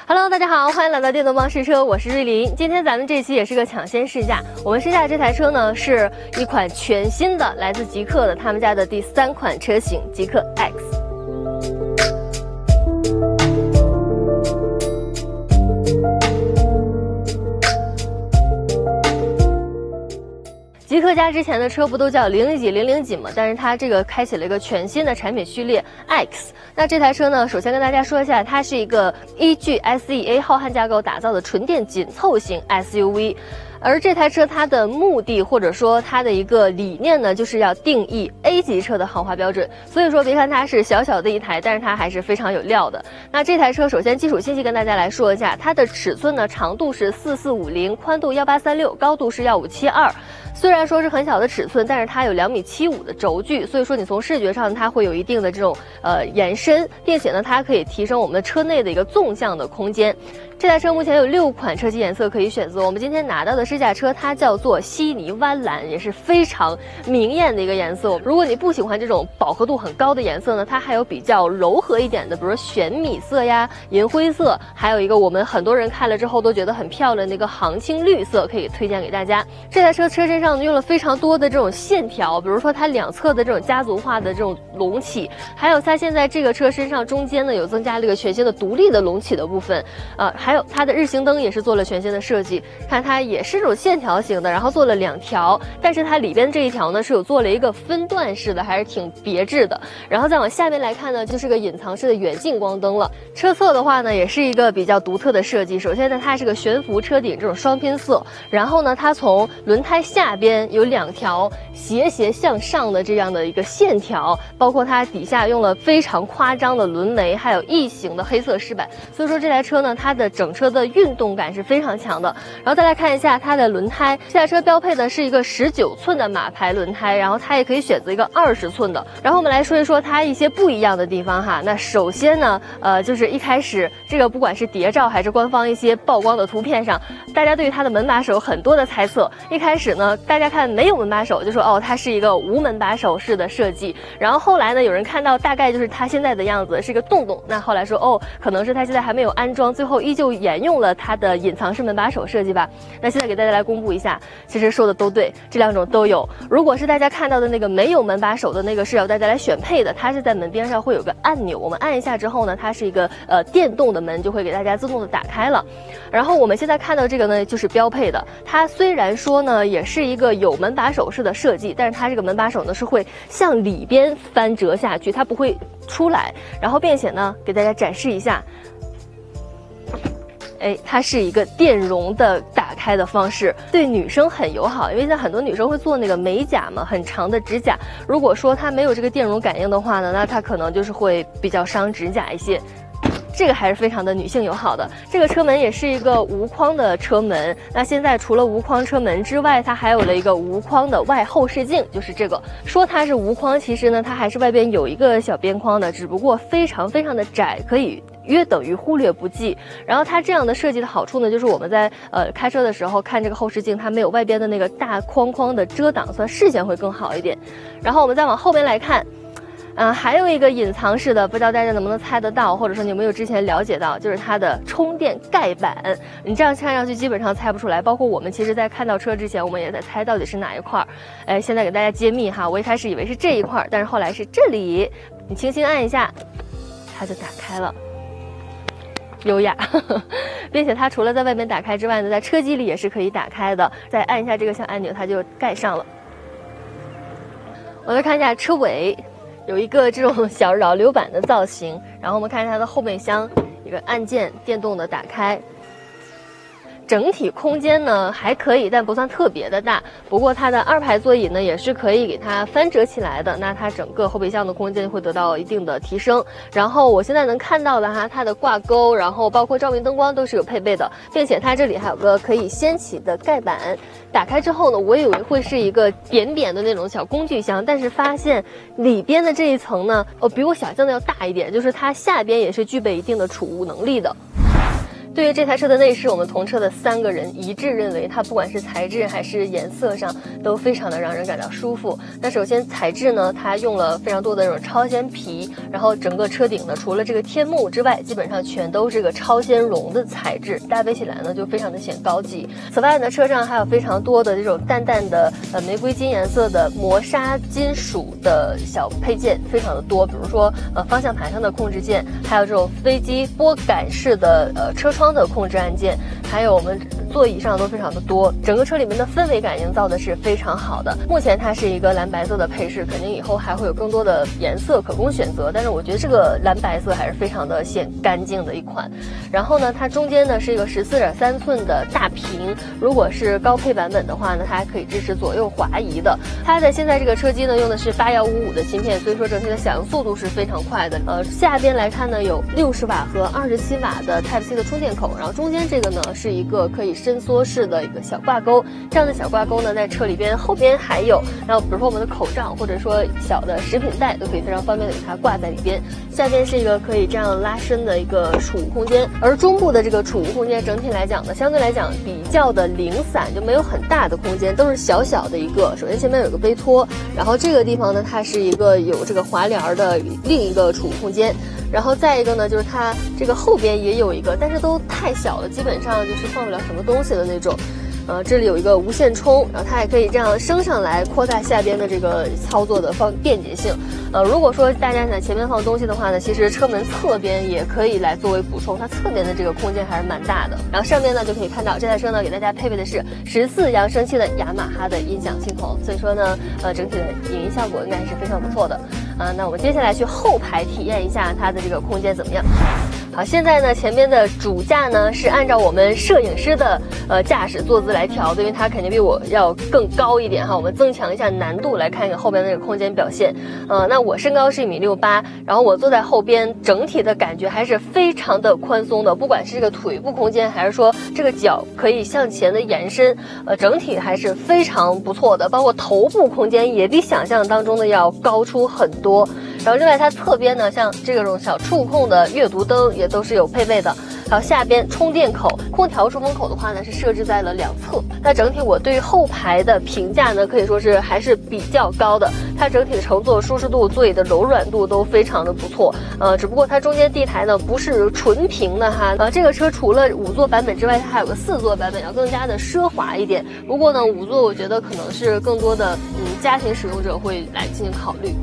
Hello， 大家好，欢迎来到电动帮试车，我是瑞琳。今天咱们这期也是个抢先试驾，我们试驾这台车呢是一款全新的，来自极客的他们家的第3款车型极客 X。极客家之前的车不都叫001几001几吗？但是它这个开启了一个全新的产品序列 X。那这台车呢，首先跟大家说一下，它是一个依据 SEA 浩瀚架构打造的纯电紧凑型 SUV。而这台车它的目的或者说它的一个理念呢，就是要定义 A 级车的豪华标准。所以说别看它是小小的一台，但是它还是非常有料的。那这台车首先基础信息跟大家来说一下，它的尺寸呢，长度是4450，宽度1836，高度是1572。虽然说是很小的尺寸，但是它有2.75米的轴距，所以说你从视觉上它会有一定的这种延伸，并且呢它可以提升我们的车内的一个纵向的空间。这台车目前有6款车漆颜色可以选择，我们今天拿到的试驾车它叫做悉尼湾蓝，也是非常明艳的一个颜色。如果你不喜欢这种饱和度很高的颜色呢，它还有比较柔和一点的，比如说玄米色呀、银灰色，还有一个我们很多人看了之后都觉得很漂亮的一个杭青绿色，可以推荐给大家。这台车车身上用了非常多的这种线条，比如说它两侧的这种家族化的这种隆起，还有它现在这个车身上中间呢有增加了一个全新的独立的隆起的部分，还有它的日行灯也是做了全新的设计，看它也是这种线条型的，然后做了2条，但是它里边这一条呢是有做了一个分段式的，还是挺别致的。然后再往下面来看呢，就是个隐藏式的远近光灯了。车侧的话呢，也是一个比较独特的设计。首先呢，它是个悬浮车顶这种双拼色，然后呢，它从轮胎下边有2条斜向上的这样的一个线条，包括它底下用了非常夸张的轮眉，还有异形的黑色饰板。所以说这台车呢，它的整车的运动感是非常强的。然后再来看一下它的轮胎，这台车标配的是一个19寸的马牌轮胎，然后它也可以选择一个20寸的。然后我们来说一说它一些不一样的地方哈。那首先呢，就是一开始这个不管是谍照还是官方一些曝光的图片上，大家对于它的门把手有很多的猜测。一开始呢，大家看没有门把手就说哦，它是一个无门把手式的设计。然后后来呢，有人看到大概就是它现在的样子是一个洞洞，那后来说哦，可能是它现在还没有安装，最后依旧沿用了它的隐藏式门把手设计吧。那现在给大家来公布一下，其实说的都对，这2种都有。如果是大家看到的那个没有门把手的那个是要大家来选配的，它是在门边上会有个按钮，我们按一下之后呢，它是一个电动的门，就会给大家自动的打开了。然后我们现在看到这个呢，就是标配的。它虽然说呢也是一个有门把手式的设计，但是它这个门把手呢是会向里边翻折下去，它不会出来。然后并且呢，给大家展示一下。它是一个电容的打开的方式，对女生很友好，因为现在很多女生会做那个美甲嘛，很长的指甲。如果说它没有这个电容感应的话呢，那它可能就是会比较伤指甲一些。这个还是非常的女性友好的。这个车门也是一个无框的车门，那现在除了无框车门之外，它还有了一个无框的外后视镜，就是这个。说它是无框，其实呢它还是外边有一个小边框的，只不过非常的窄，可以约等于忽略不计。然后它这样的设计的好处呢，就是我们在开车的时候看这个后视镜，它没有外边的那个大框的遮挡，所以视线会更好一点。然后我们再往后边来看。还有一个隐藏式的，不知道大家能不能猜得到，或者说你有没有之前了解到，就是它的充电盖板。你这样看上去基本上猜不出来，包括我们其实在看到车之前，我们也在猜到底是哪一块。现在给大家揭秘哈，我一开始以为是这一块，但是后来是这里。你轻轻按一下，它就打开了。优雅，并且它除了在外面打开之外呢，在车机里也是可以打开的。再按一下这个小按钮，它就盖上了。我再看一下车尾。有一个这种小扰流板的造型，然后我们看一下它的后备箱，一个按键电动的打开。整体空间呢还可以，但不算特别的大。不过它的2排座椅呢也是可以给它翻折起来的，那它整个后备箱的空间会得到一定的提升。然后我现在能看到的哈，它的挂钩，然后包括照明灯光都是有配备的，并且它这里还有个可以掀起的盖板。打开之后呢，我以为会是一个扁的那种小工具箱，但是发现里边的这一层呢，比我想象的要大一点，就是它下边也是具备一定的储物能力的。对于这台车的内饰，我们同车的3个人一致认为，它不管是材质还是颜色上都非常的让人感到舒服。那首先材质呢，它用了非常多的这种超纤皮，然后整个车顶呢，除了这个天幕之外，基本上全都是个超纤绒的材质，搭配起来呢就非常的显高级。此外呢，车上还有非常多的这种淡淡的玫瑰金颜色的磨砂金属的小配件，非常的多，比如说方向盘上的控制键，还有这种飞机拨杆式的车窗的控制按键，还有我们座椅上都非常的多，整个车里面的氛围感营造的是非常好的。目前它是一个蓝白色的配饰，肯定以后还会有更多的颜色可供选择，但是我觉得这个蓝白色还是非常的显干净的一款。然后呢，它中间呢是一个14.3寸的大屏，如果是高配版本的话呢，它还可以支持左右滑移的。它的现在这个车机呢用的是8155的芯片，所以说整体的响应速度是非常快的。下边来看呢有60瓦和27瓦的 Type-C 的充电口，然后中间这个呢是一个可以伸缩式的一个小挂钩，这样的小挂钩呢在车里边后边还有，然后比如说我们的口罩或者说小的食品袋都可以非常方便的给它挂在里边。下边是一个可以这样拉伸的一个储物空间，而中部的这个储物空间整体来讲呢，相对来讲比较的零散，就没有很大的空间，都是小小的一个。首先前面有个杯托，然后这个地方呢它是一个有这个滑帘的另一个储物空间。然后再一个呢，就是它这个后边也有一个，但是都太小了，基本上就是放不了什么东西的那种。这里有一个无线充，然后它也可以这样升上来，扩大下边的这个操作的便捷性。如果说大家想前面放东西的话呢，其实车门侧边也可以来作为补充，它侧边的这个空间还是蛮大的。然后上面呢就可以看到这台车呢给大家配备的是14扬声器的雅马哈的音响系统，所以说呢，整体的影音效果应该是非常不错的。那我们接下来去后排体验一下它的这个空间怎么样。好，现在呢前面的主驾呢是按照我们摄影师的驾驶坐姿来调的，因为它肯定比我要更高一点哈。我们增强一下难度来看一个后边的这个空间表现。那我身高是1.68米，然后我坐在后边，整体的感觉还是非常的宽松的，不管是这个腿部空间，还是说这个脚可以向前的延伸，整体还是非常不错的。包括头部空间也比想象当中的要高出很多。然后另外它侧边呢，像这种小触控的阅读灯也都是有配备的。还有下边充电口，空调出风口的话呢是设置在了两侧。那整体我对于后排的评价呢，可以说是还是比较高的。它整体的乘坐舒适度、座椅的柔软度都非常的不错。只不过它中间地台呢不是纯平的哈。这个车除了5座版本之外，它还有个4座版本，要更加的奢华一点。不过呢，5座我觉得可能是更多的家庭使用者会来进行考虑。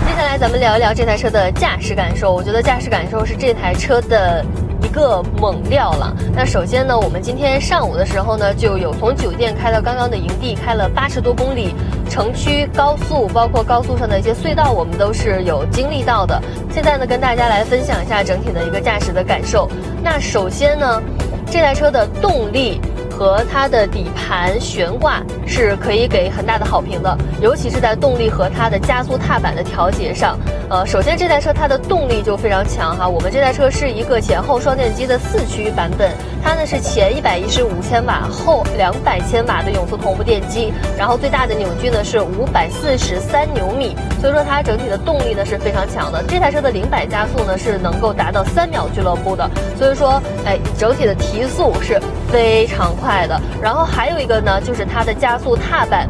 接下来咱们聊一聊这台车的驾驶感受。我觉得驾驶感受是这台车的一个猛料了。那首先呢，我们今天上午的时候呢，就有从酒店开到刚刚的营地，开了80多公里，城区、高速，包括高速上的一些隧道，我们都是有经历到的。现在呢，跟大家来分享一下整体的一个驾驶的感受。那首先呢，这台车的动力和它的底盘悬挂是可以给很大的好评的，尤其是在动力和它的加速踏板的调节上。首先这台车它的动力就非常强哈，我们这台车是一个前后双电机的4驱版本，它呢是前115千瓦，后200千瓦的永磁同步电机，然后最大的扭矩呢是543牛米，所以说它整体的动力呢是非常强的。这台车的0-100加速呢是能够达到3秒俱乐部的，所以说整体的提速是非常快的。然后还有一个呢，就是它的加速踏板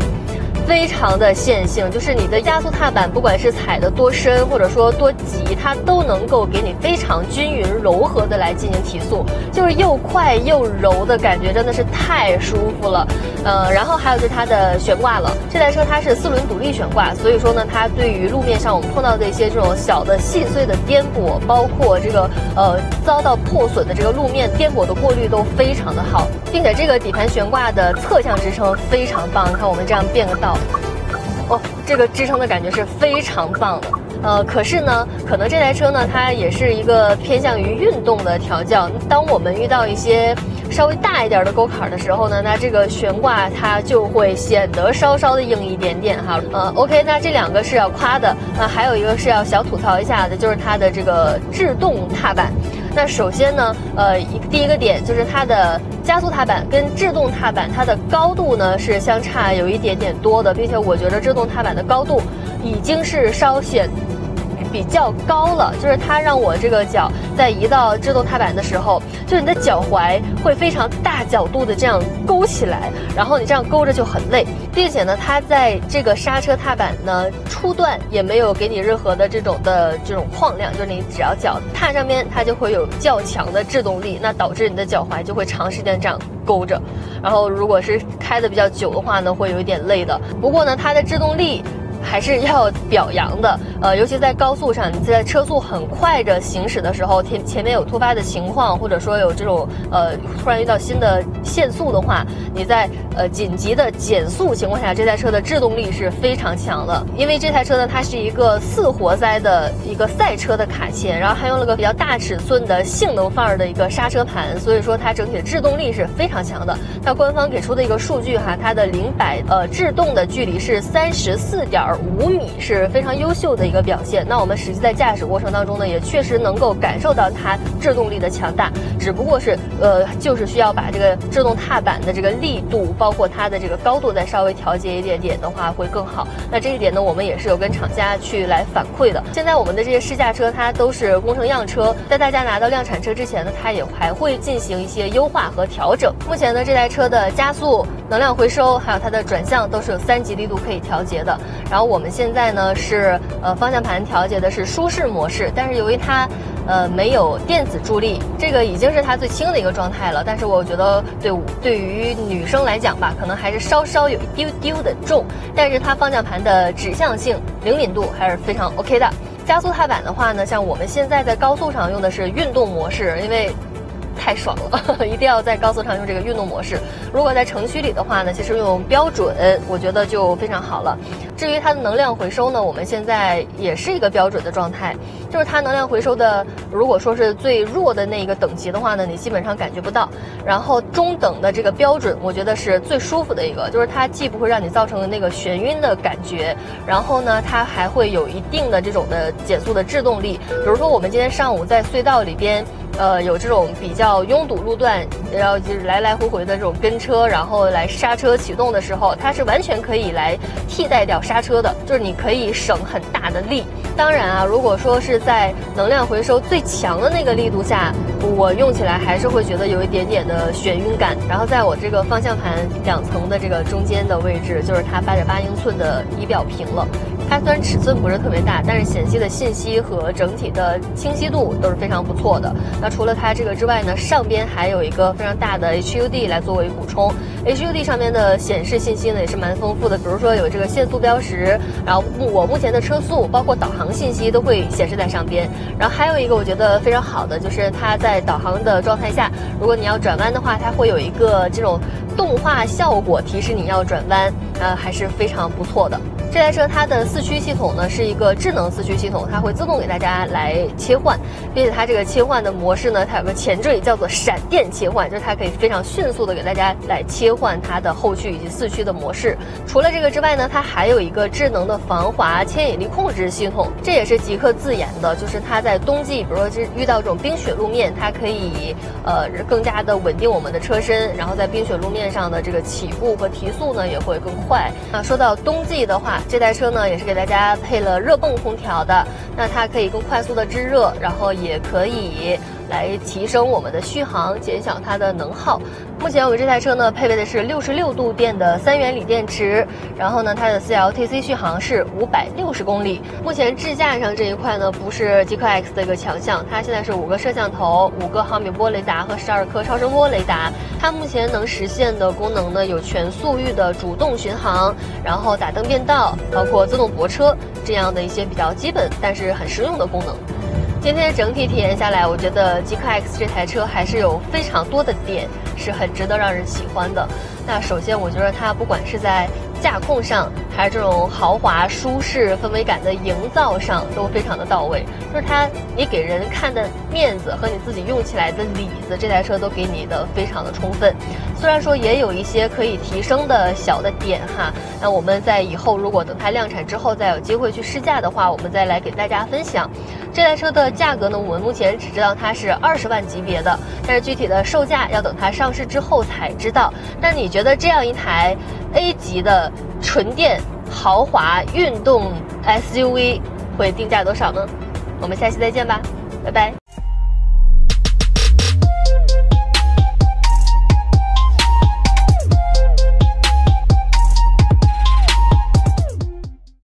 非常的线性，就是你的加速踏板不管是踩的多深或者说多急，它都能够给你非常均匀柔和的来进行提速，就是又快又柔的感觉，真的是太舒服了。然后还有就是它的悬挂了，这台车它是4轮独立悬挂，所以说呢，它对于路面上我们碰到的一些这种小的细碎的颠簸，包括这个遭到破损的这个路面颠簸的过滤都非常的好，并且这个底盘悬挂的侧向支撑非常棒，你看我们这样变个道。这个支撑的感觉是非常棒的。可是呢，可能这台车呢，它也是一个偏向于运动的调教。当我们遇到一些稍微大一点的沟坎的时候呢，那这个悬挂它就会显得稍稍的硬一点点哈。OK， 那这2个是要夸的。还有一个是要小吐槽一下的，就是它的这个制动踏板。那首先呢，第一个点就是它的加速踏板跟制动踏板，它的高度呢是相差有一点点多的，并且我觉得制动踏板的高度已经是稍显比较高了，就是它让我这个脚在移到制动踏板的时候，就是你的脚踝会非常大角度的这样勾起来，然后你这样勾着就很累，并且呢，它在这个刹车踏板呢初段也没有给你任何的这种框量，就是你只要脚踏上面，它就会有较强的制动力，那导致你的脚踝就会长时间这样勾着，然后如果是开的比较久的话呢，会有一点累的。不过呢，它的制动力还是要表扬的，尤其在高速上，你在车速很快的行驶的时候，前面有突发的情况，或者说有这种突然遇到新的限速的话，你在紧急的减速情况下，这台车的制动力是非常强的。因为这台车呢，它是一个4活塞的一个赛车的卡钳，然后还用了个比较大尺寸的性能范儿的一个刹车盘，所以说它整体的制动力是非常强的。它官方给出的一个数据哈，它的0-100制动的距离是34.5米，是非常优秀的一个表现。那我们实际在驾驶过程当中呢，也确实能够感受到它制动力的强大，只不过是就是需要把这个制动踏板的这个力度，包括它的这个高度再稍微调节一点点的话会更好。那这一点呢，我们也是有跟厂家去来反馈的。现在我们的这些试驾车它都是工程样车，在大家拿到量产车之前呢，它也还会进行一些优化和调整。目前呢，这台车的加速、能量回收还有它的转向都是有3级力度可以调节的。然后我们现在呢是方向盘调节的是舒适模式，但是由于它没有电子助力，这个已经是它最轻的一个状态了。但是我觉得对于女生来讲吧，可能还是稍稍有一丢丢的重，但是它方向盘的指向性、灵敏度还是非常 OK 的。加速踏板的话呢，像我们现在在高速上用的是运动模式，因为太爽了，一定要在高速上用这个运动模式。如果在城区里的话呢，其实用标准，我觉得就非常好了。至于它的能量回收呢，我们现在也是一个标准的状态，就是它能量回收的，如果说是最弱的那一个等级的话呢，你基本上感觉不到。然后中等的这个标准，我觉得是最舒服的一个，就是它既不会让你造成那个眩晕的感觉，然后呢，它还会有一定的这种的减速的制动力。比如说我们今天上午在隧道里边。有这种比较拥堵路段，然后就是来来回回的这种跟车，然后来刹车启动的时候，它是完全可以来替代掉刹车的，就是你可以省很大的力。当然啊，如果说是在能量回收最强的那个力度下，我用起来还是会觉得有一点点的眩晕感。然后在我这个方向盘2层的这个中间的位置，就是它8.8英寸的仪表屏了。它虽然尺寸不是特别大，但是显示的信息和整体的清晰度都是非常不错的。那除了它这个之外呢，上边还有一个非常大的 HUD 来作为补充。HUD 上面的显示信息呢也是蛮丰富的，比如说有这个限速标识，然后我目前的车速，包括导航信息都会显示在上边。然后还有一个我觉得非常好的，就是它在导航的状态下，如果你要转弯的话，它会有一个这种动画效果提示你要转弯，还是非常不错的。这台车它的4驱系统呢是一个智能4驱系统，它会自动给大家来切换，并且它这个切换的模式呢，它有个前缀叫做闪电切换，就是它可以非常迅速的给大家来切换它的后驱以及4驱的模式。除了这个之外呢，它还有一个智能的防滑牵引力控制系统，这也是极氪自研的，就是它在冬季，比如说遇到这种冰雪路面，它可以更加的稳定我们的车身，然后在冰雪路面上的这个起步和提速呢也会更快。那说到冬季的话，这台车呢也是给大家配了热泵空调的，那它可以更快速的制热，然后也可以来提升我们的续航，减小它的能耗。目前我们这台车呢配备的是66度电的3元锂电池，然后呢它的4LTC 续航是560公里。目前智驾上这一块呢不是极氪 X 的一个强项，它现在是5个摄像头、5个毫米波雷达和12颗超声波雷达。它目前能实现的功能呢有全速域的主动巡航，然后打灯变道，包括自动泊车这样的一些比较基本但是很实用的功能。今天整体体验下来，我觉得极氪 X 这台车还是有非常多的点是很值得让人喜欢的。那首先我觉得它不管是在驾控上，还是这种豪华舒适氛围感的营造上都非常的到位，就是它你给人看的面子和你自己用起来的里子，这台车都给你的非常的充分。虽然说也有一些可以提升的小的点哈，那我们在以后如果等它量产之后再有机会去试驾的话，我们再来给大家分享。这台车的价格呢，我们目前只知道它是20万级别的，但是具体的售价要等它上市之后才知道。那你觉得这样一台 A 级的纯电豪华运动 SUV 会定价多少呢？我们下期再见吧，拜拜。